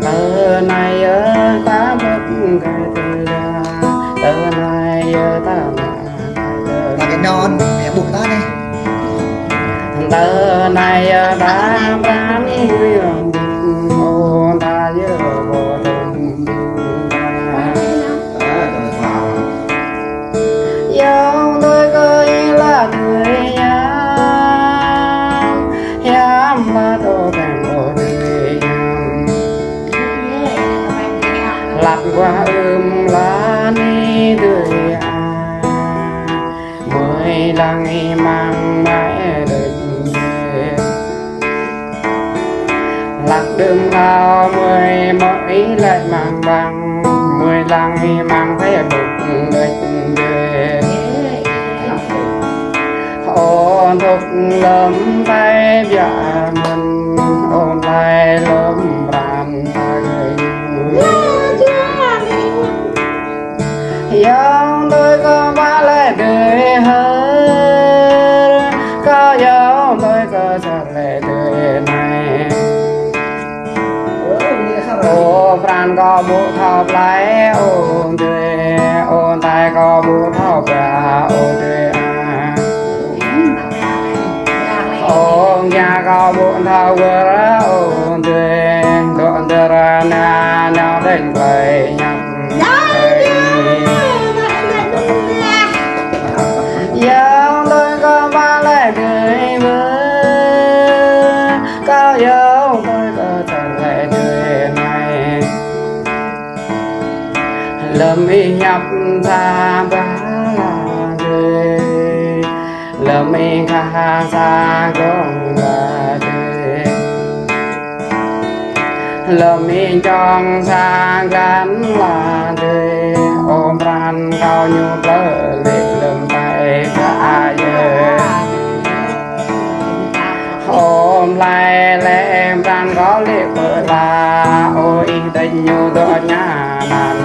tờ này ta bất cái tờ này ta là cái non mẹ bụng ta đây tờ này đã bán nguyện ôn ta nhớ vô tình dòng tôi coi là người nhám mà tôi càng ôn lạc qua lá ni tươi mười lăng mang mãi định lạc đường vào mười mỗi lại mang bằng mười lăng mang thấy bực định về ôn thúc lâm tay vợ mình ôn lại lâm ran dòng tôi có ba lệ đời hơn có dòng tôi có thật lệ đời này ô pran có bộ thọc lại ôn đời ôn tay có bộ thọc ra ôn đời ôn nhà có bộ thọc ra ôn đời đoạn đời ra nào đánh vậy nhặt dòng tôi có ba lệ đời mơ có dòng tôi có thật lệ đời này lâm y nhập ra ba đời lâm y khá xa con ba đời lâm y trong xa gắn là đời ôm ran cao nhu lỡ lệ lâm tay cả giờ ôm lại lệ em ran có lệ vợ là ôi tình nhu đỏ nhà nàn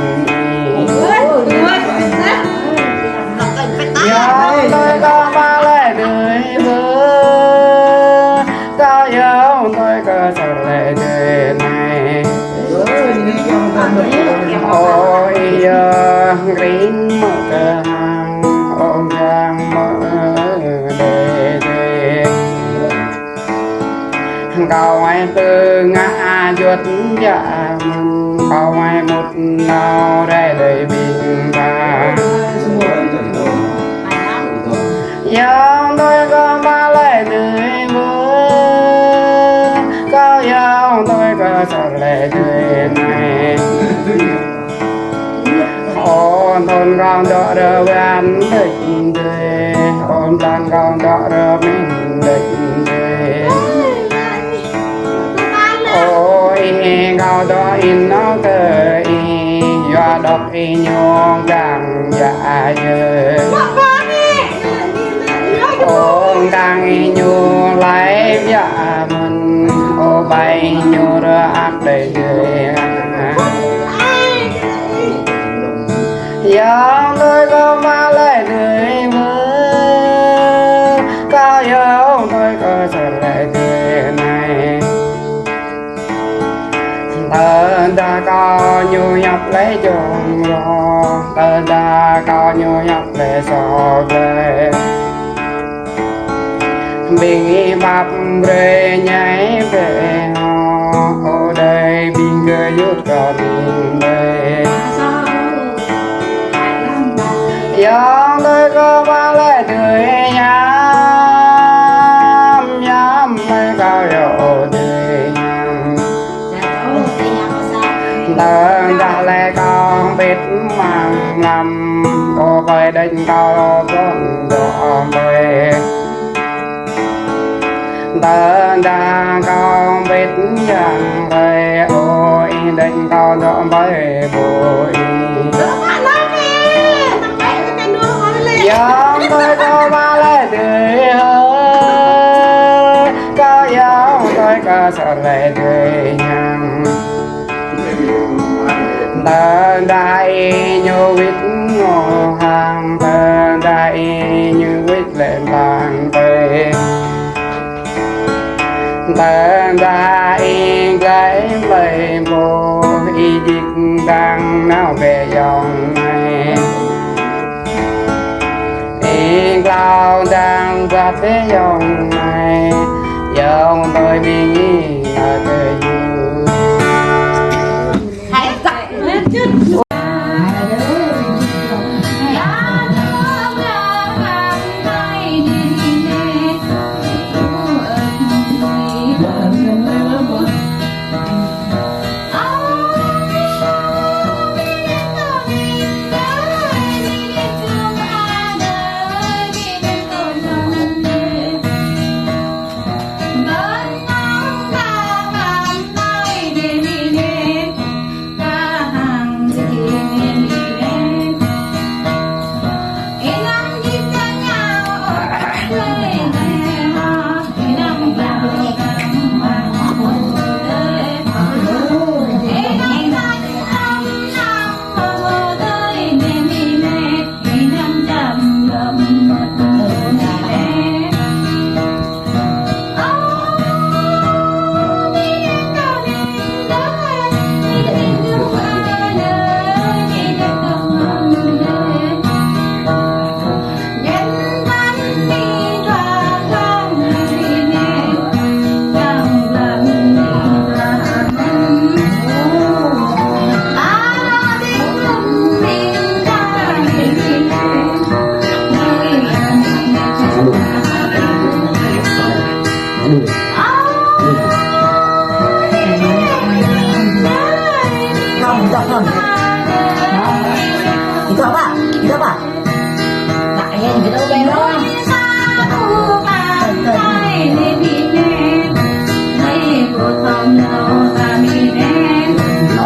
dòng tôi có ba lệ đời mơ có dòng tôi có thật lệ đời này ôi green mở cửa hàng ôm giang mở đề cầu ai từ ngã chuột dạ cầu ai một nào đây đầy bình ta dòng tôi có ba lệ đời mơ có dòng tôi có thật lệ đời này ôn thôn con đỡ đỡ ăn định đời ôn tan con đỡ đỡ mình định đời ôi con đỡ in nó cười do đọc in nhung càng dạ dơ ôn đang in nhung lấy dạ mình ô bay nhung rơ ác đầy người dòng tôi có ba lệ đời mơ có dòng tôi có thật lệ đời này tờ đã có nhu nhập lấy chồng lo tờ đã có nhu nhập lấy sọ về bình bắp rê nhảy về ở đây bình cơ rút có bình đây dòng tôi có ba lệ đời nhám nhám mới cao dầu đời nhám tờ đã lệ con biết mang ngầm cô coi đánh cao con đỏ bề tờ đã con biết rằng về ôi đánh cao đỏ bề bụi dòng tôi có ba lệ đời hơn có dòng tôi có sợ lệ đời nhằm tờ đại như vít ngô hàng tờ đại như vít lên làng về tờ đại thế dòng này dòng tôi bị nghi ngờ trời dư hãy dạy lên chứ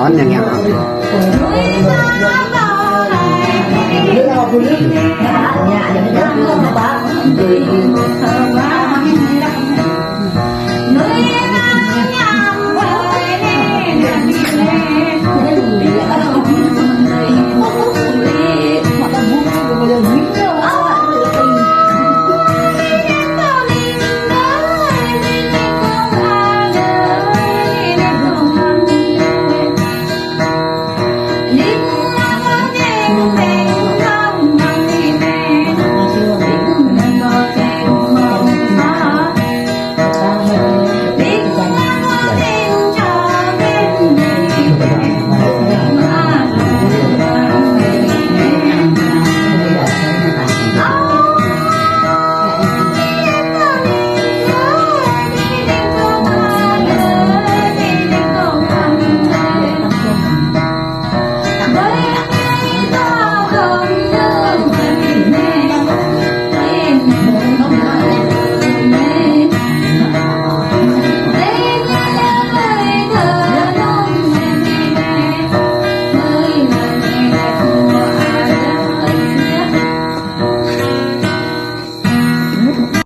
nó nhàng nhàng Hãy subscribe cho kênh Ghiền Mì Gõ để không bỏ lỡ những video hấp dẫn.